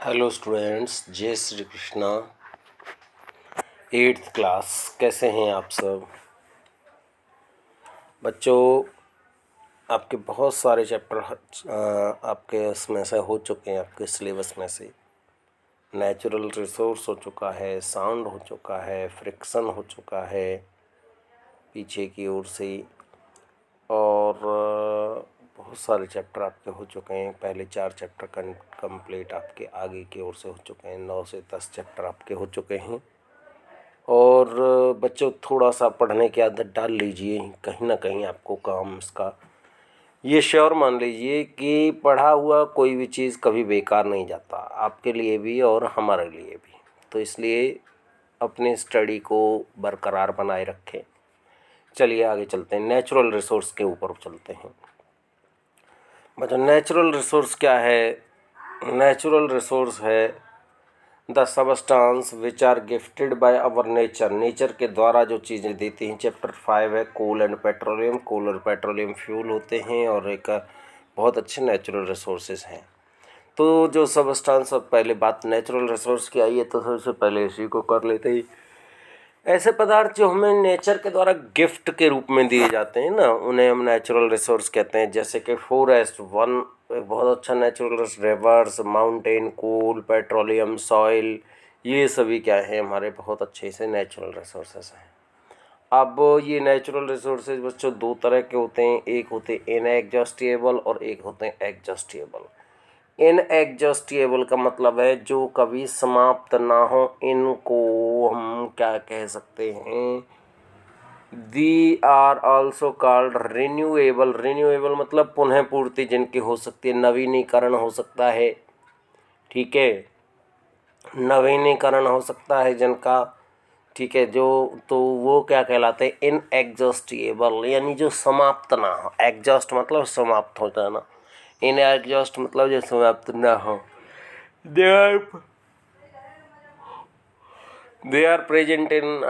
Hello students, जय Shri Krishna. 8th class, कैसे हैं आप सब बच्चों? आपके बहुत सारे चैप्टर आपके उसमें से हो चुके हैं, आपके सिलेबस में से। नेचुरल रिसोर्स हो चुका है, साउंड हो चुका है, फ्रिक्शन हो चुका है पीछे की ओर से, और बहुत सारे चैप्टर आपके हो चुके हैं। पहले 4 चैप्टर कंप्लीट आपके आगे की ओर से हो चुके हैं। 9 से 10 चैप्टर आपके हो चुके हैं। और बच्चों, थोड़ा सा पढ़ने की आदत डाल लीजिए, कहीं ना कहीं आपको काम इसका ये श्योर मान लीजिए कि पढ़ा हुआ कोई भी चीज़ कभी बेकार नहीं जाता, आपके लिए भी और हमारे लिए भी। तो इसलिए अपने स्टडी को बरकरार बनाए रखें। चलिए आगे चलते हैं, नेचुरल रिसोर्स के ऊपर चलते हैं। बच्चों, नेचुरल रिसोर्स क्या है? नेचुरल रिसोर्स है the substance which are gifted by our nature. Nature के द्वारा जो चीज़ें देती हैं। चैप्टर 5 है कोल एंड पेट्रोलियम। कोल और पेट्रोलियम फ्यूल होते हैं और एक बहुत अच्छे नेचुरल रिसोर्सेज हैं। तो जो सबस्टांस, अब पहले बात नेचुरल रिसोर्स की आई है तो सबसे पहले इसी को कर लेते हैं। ऐसे पदार्थ जो हमें नेचर के द्वारा गिफ्ट के रूप में दिए जाते हैं ना, उन्हें हम नेचुरल रिसोर्स कहते हैं। जैसे कि फॉरेस्ट वन एक बहुत अच्छा नेचुरल रिसोर्स, रिवर्स, माउंटेन, कोल, पेट्रोलियम, सॉइल, ये सभी क्या है हमारे बहुत अच्छे से नेचुरल रिसोर्सेस हैं। अब ये नेचुरल रिसोर्सेज बच्चों 2 तरह के होते हैं। एक होते हैं इनएग्जॉस्टेबल और एक होते हैं एग्जॉस्टेबल। इनएग्जॉस्टेबल का मतलब है जो कभी समाप्त ना हो। इनको हम क्या कह सकते हैं? They are also called renewable. Renewable मतलब पुनः पूर्ति जिनकी हो सकती है, नवीनीकरण हो सकता है। ठीक है, नवीनीकरण हो सकता है जिनका। ठीक है, जो तो वो क्या कहलाते हैं? इनएग्जॉस्टेबल, यानी जो समाप्त ना हो। एग्जॉस्ट मतलब समाप्त हो जाना, इनएग्जॉस्ट मतलब जो समाप्त ना हो। They are present in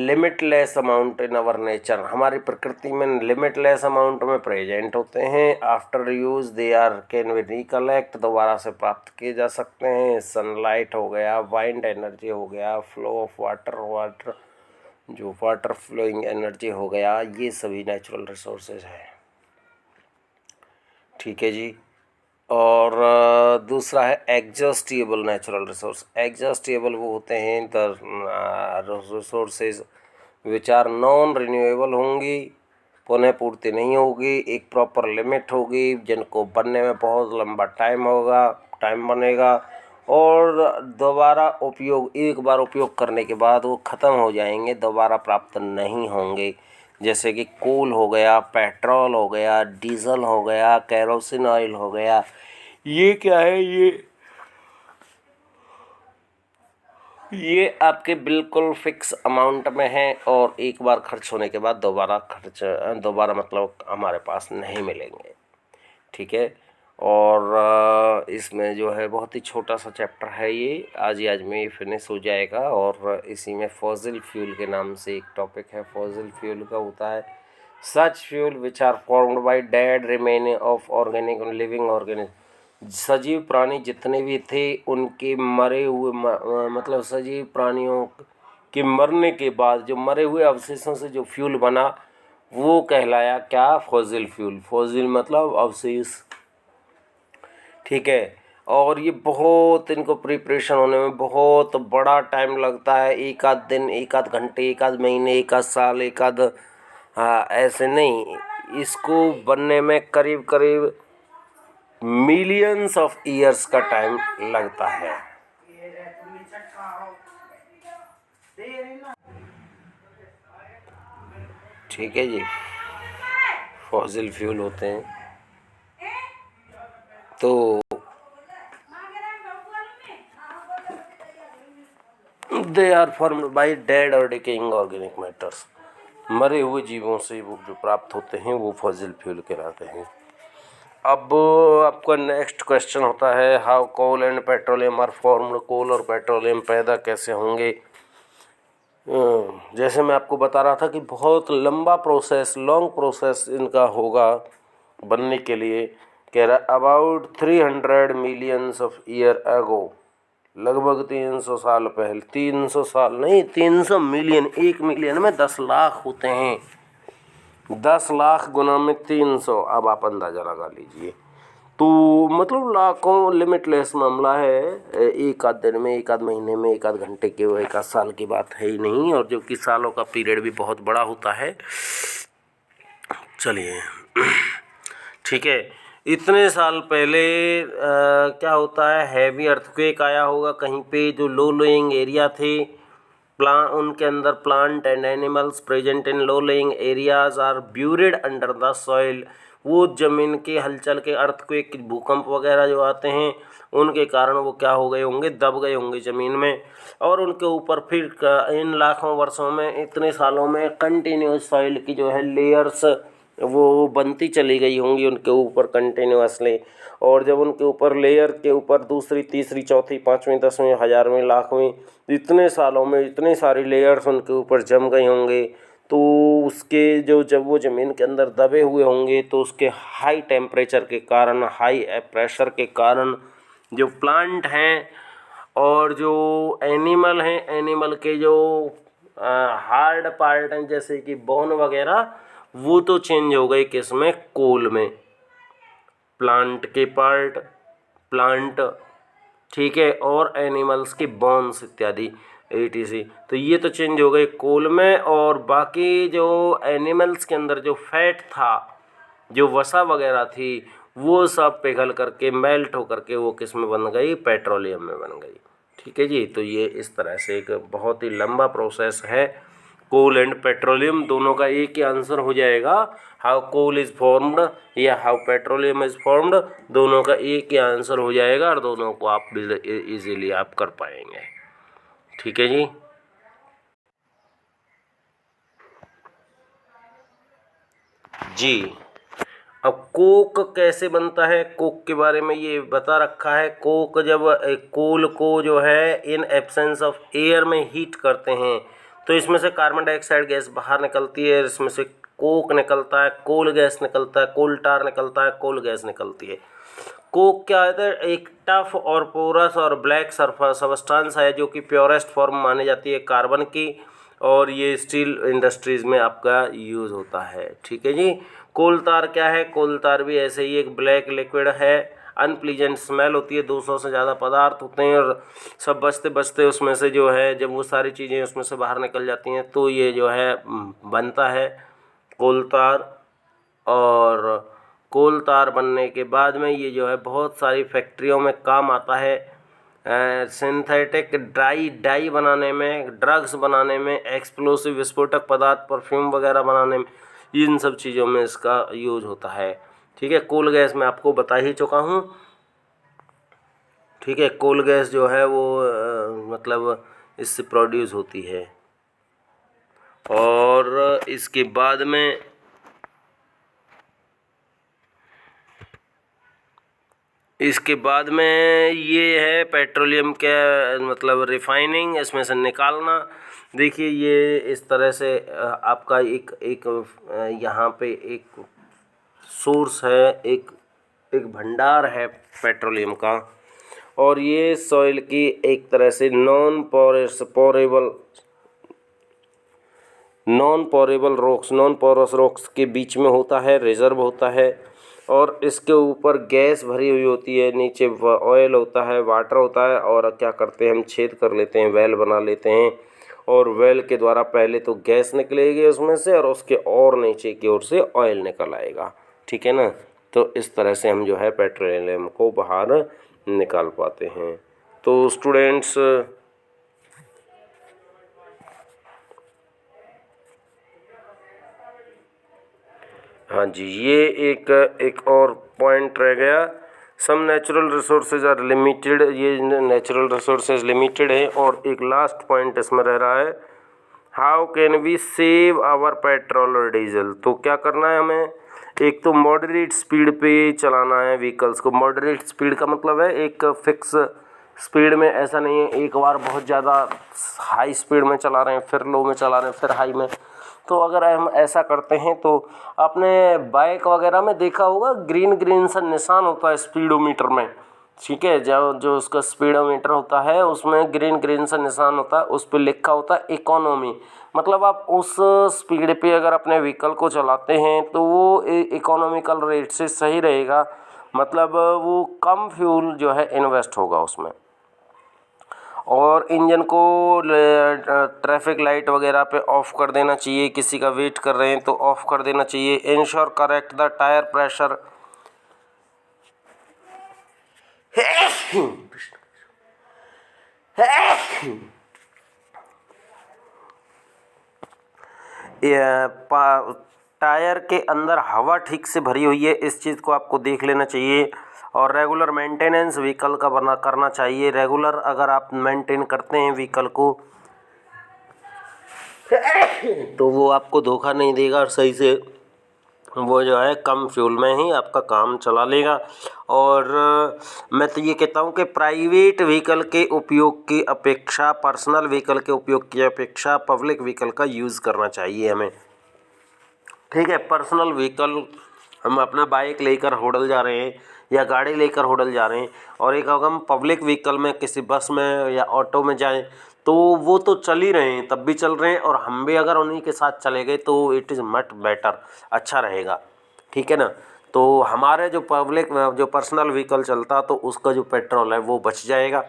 limitless amount in our nature. हमारी प्रकृति में लिमिटलेस अमाउंट में प्रेजेंट होते हैं। After use they are can be recollect, दोबारा से प्राप्त किए जा सकते हैं। सनलाइट हो गया, वाइंड एनर्जी हो गया, फ्लो ऑफ वाटर जो वाटर फ्लोइंग एनर्जी हो गया, ये सभी नेचुरल रिसोर्सेज हैं। ठीक है जी। और दूसरा है एग्जॉस्टेबल नेचुरल रिसोर्स। एग्जॉस्टेबल वो होते हैं the resources which are non renewable होंगी, पुनः पूर्ति नहीं होगी, एक प्रॉपर लिमिट होगी, जिनको बनने में बहुत लंबा टाइम बनेगा और दोबारा उपयोग, एक बार उपयोग करने के बाद वो ख़त्म हो जाएंगे, दोबारा प्राप्त नहीं होंगे। जैसे कि कोल हो गया, पेट्रोल हो गया, डीजल हो गया, केरोसिन ऑयल हो गया। ये क्या है? ये आपके बिल्कुल फिक्स अमाउंट में है और एक बार खर्च होने के बाद दोबारा मतलब हमारे पास नहीं मिलेंगे। ठीक है। और इसमें जो है बहुत ही छोटा सा चैप्टर है ये, आज में ये फिनिश हो जाएगा। और इसी में फॉसिल फ्यूल के नाम से एक टॉपिक है। फॉसिल फ्यूल का होता है such fuel which are formed by dead remaining of organic living organism. सजीव प्राणी जितने भी थे उनके मरे हुए मतलब सजीव प्राणियों के मरने के बाद जो मरे हुए अवशेषों से जो फ्यूल बना वो कहलाया क्या? Fossil fuel. फॉसिल मतलब अवशेष। ठीक है। और ये बहुत, इनको प्रिपरेशन होने में बहुत बड़ा टाइम लगता है। एक आध दिन, एक आध घंटे, एक आध महीने, एक आध साल, एक आध ऐसे नहीं, इसको बनने में करीब करीब मिलियंस ऑफ ईयर्स का टाइम लगता है। ठीक है जी। फॉसिल फ्यूल होते हैं तो they are formed by dead और डिकेइंग ऑर्गेनिक मैटर्स। मरे हुए जीवों से वो जो प्राप्त होते हैं वो फॉसिल फ्यूल कहलाते हैं। अब आपका नेक्स्ट क्वेश्चन होता है how coal and petroleum are formed. Coal और पेट्रोलियम पैदा कैसे होंगे? जैसे मैं आपको बता रहा था कि बहुत लंबा प्रोसेस, लॉन्ग प्रोसेस इनका होगा बनने के लिए। कह रहा about 300 millions of year ago. लगभग 300 साल पहले, 300 साल नहीं, 300 मिलियन, 1 मिलियन में 10 लाख होते हैं, 10 लाख गुना में 300, अब आप अंदाज़ा लगा लीजिए। तो मतलब लाखों, लिमिटलेस मामला है। एक आध दिन में, एक आध महीने में, एक आध घंटे के, एक आध साल की बात है ही नहीं, और जो कि सालों का पीरियड भी बहुत बड़ा होता है। चलिए ठीक है, इतने साल पहले क्या होता है, हैवी अर्थक्वेक आया होगा कहीं पे, जो लो लोइंग एरिया थे, उनके अंदर plant and animals present in low lying areas are buried under the soil. वो जमीन के हलचल के, अर्थक्वेक, भूकंप वगैरह जो आते हैं, उनके कारण वो क्या हो गए होंगे, दब गए होंगे ज़मीन में, और उनके ऊपर फिर इन लाखों वर्षों में, इतने सालों में कंटिन्यूस सॉइल की जो है लेयर्स वो बनती चली गई होंगी उनके ऊपर कंटिन्यूसली। और जब उनके ऊपर लेयर के ऊपर दूसरी, तीसरी, चौथी, पाँचवीं, 10वीं, 1000वीं, लाखवीं, इतने सालों में इतनी सारी लेयर्स उनके ऊपर जम गई होंगे, तो उसके जो, जब वो ज़मीन के अंदर दबे हुए होंगे, तो उसके हाई टेम्परेचर के कारण, हाई प्रेशर के कारण, जो प्लांट हैं और जो एनिमल हैं, एनिमल के जो हार्ड पार्ट हैं जैसे कि बोन वगैरह, वो तो चेंज हो गए किस में, कोल में। प्लांट के पार्ट, प्लांट, ठीक है, और एनिमल्स के बोन्स इत्यादि etc, तो ये तो चेंज हो गए कोल में। और बाकी जो एनिमल्स के अंदर जो फैट था, जो वसा वगैरह थी, वो सब पिघल करके, मेल्ट होकर के वो किस में बन गई, पेट्रोलियम में बन गई। ठीक है जी, तो ये इस तरह से एक बहुत ही लंबा प्रोसेस है। कोल एंड पेट्रोलियम दोनों का एक ही आंसर हो जाएगा, हाउ कोल इज़ फॉर्म्ड या हाउ पेट्रोलियम इज़ फॉर्म्ड, दोनों का एक ही आंसर हो जाएगा, और दोनों को आप इजीली आप कर पाएंगे। ठीक है जी। जी, अब कोक कैसे बनता है, कोक के बारे में ये बता रखा है। कोक जब कोल को जो है इन एब्सेंस ऑफ एयर में हीट करते हैं, तो इसमें से कार्बन डाइऑक्साइड गैस बाहर निकलती है, इसमें से कोक निकलता है, कोल गैस निकलता है, कोल टार निकलता है, कोल गैस निकलती है। कोक क्या है, एक टफ और पोरस और ब्लैक सबस्टांस है, जो कि प्योरेस्ट फॉर्म मानी जाती है कार्बन की, और ये स्टील इंडस्ट्रीज़ में आपका यूज़ होता है। ठीक है जी। कोल तार क्या है, कोल तार भी ऐसे ही एक ब्लैक लिक्विड है, अनप्लीजेंट स्मेल होती है, 200 से ज़्यादा पदार्थ होते हैं, और सब बचते बचते उसमें से जो है, जब वो सारी चीज़ें उसमें से बाहर निकल जाती हैं, तो ये जो है बनता है कोल तार। और कोल तार बनने के बाद में ये जो है बहुत सारी फैक्ट्रियों में काम आता है, सिंथेटिक डाई बनाने में, ड्रग्स बनाने में, एक्सप्लोसिव विस्फोटक पदार्थ, परफ्यूम वगैरह बनाने में, इन सब चीज़ों में इसका यूज होता है। ठीक है, कोल गैस मैं आपको बता ही चुका हूँ। ठीक है, कोल गैस जो है वो मतलब इससे प्रोड्यूस होती है। और इसके बाद में ये है पेट्रोलियम के मतलब रिफाइनिंग, इसमें से निकालना। देखिए ये इस तरह से आपका एक यहाँ पे एक सोर्स है, एक भंडार है पेट्रोलियम का, और ये सॉइल की एक तरह से नॉन पोरस रॉक्स के बीच में होता है, रिजर्व होता है, और इसके ऊपर गैस भरी हुई होती है, नीचे ऑयल होता है, वाटर होता है, और क्या करते हैं हम, छेद कर लेते हैं, वेल बना लेते हैं, और वेल के द्वारा पहले तो गैस निकलेगी उसमें से, और उसके और नीचे की ओर से ऑयल निकल आएगा। ठीक है ना, तो इस तरह से हम जो है पेट्रोलियम को बाहर निकाल पाते हैं। तो स्टूडेंट्स, हाँ जी, ये एक और पॉइंट रह गया, some natural resources are limited, ये नेचुरल रिसोर्सेज लिमिटेड है। और एक लास्ट पॉइंट इसमें रह रहा है, how can we save our petrol और डीजल। तो क्या करना है हमें, एक तो मॉडरेट स्पीड पे चलाना है व्हीकल्स को। मॉडरेट स्पीड का मतलब है एक फिक्स स्पीड में, ऐसा नहीं है एक बार बहुत ज़्यादा हाई स्पीड में चला रहे हैं, फिर लो में चला रहे हैं, फिर हाई में। तो अगर हम ऐसा करते हैं, तो आपने बाइक वगैरह में देखा होगा ग्रीन सा निशान होता है स्पीडोमीटर में, ठीक है। जो जो उसका स्पीडोमीटर होता है उसमें ग्रीन ग्रीन सा निशान होता है, उस पर लिखा होता है इकोनॉमी। मतलब आप उस स्पीड पे अगर अपने व्हीकल को चलाते हैं तो वो इकोनॉमिकल रेट से सही रहेगा, मतलब वो कम फ्यूल जो है इन्वेस्ट होगा उसमें। और इंजन को ट्रैफिक लाइट वगैरह पे ऑफ कर देना चाहिए, किसी का वेट कर रहे हैं तो ऑफ कर देना चाहिए। Ensure correct the tyre pressure. Tyre के अंदर हवा ठीक से भरी हुई है, इस चीज़ को आपको देख लेना चाहिए। और रेगुलर मेंटेनेंस व्हीकल का बना करना चाहिए। रेगुलर अगर आप मेंटेन करते हैं व्हीकल को तो वो आपको धोखा नहीं देगा और सही से वो जो है कम फ्यूल में ही आपका काम चला लेगा। और मैं तो ये कहता हूँ कि प्राइवेट व्हीकल के उपयोग की अपेक्षा, पर्सनल व्हीकल के उपयोग की अपेक्षा पब्लिक व्हीकल का यूज़ करना चाहिए हमें। ठीक है, पर्सनल व्हीकल हम अपना बाइक लेकर होटल जा रहे हैं या गाड़ी लेकर होटल जा रहे हैं, और एक अगर हम पब्लिक व्हीकल में किसी बस में या ऑटो में जाएं तो वो तो चल ही रहे हैं, तब भी चल रहे हैं, और हम भी अगर उन्हीं के साथ चले गए तो इट इज़ मच बेटर, अच्छा रहेगा। ठीक है ना। तो हमारे जो पब्लिक जो पर्सनल व्हीकल चलता तो उसका जो पेट्रोल है वो बच जाएगा।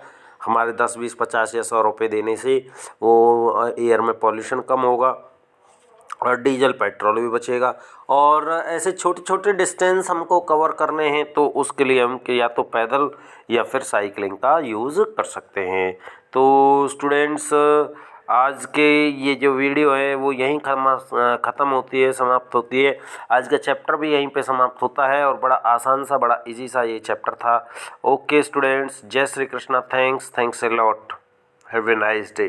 हमारे 10 20 50 या 100 रुपये देने से वो एयर में पॉल्यूशन कम होगा और डीजल पेट्रोल भी बचेगा। और ऐसे छोटे छोटे डिस्टेंस हमको कवर करने हैं तो उसके लिए हम या तो पैदल या फिर साइकिलिंग का यूज़ कर सकते हैं। तो स्टूडेंट्स, आज के ये जो वीडियो है वो यहीं ख़त्म होती है, समाप्त होती है। आज का चैप्टर भी यहीं पे समाप्त होता है और बड़ा आसान सा, बड़ा इजी सा ये चैप्टर था। ओके स्टूडेंट्स, जय Shri Krishna. Thanks a lot. Have a nice day.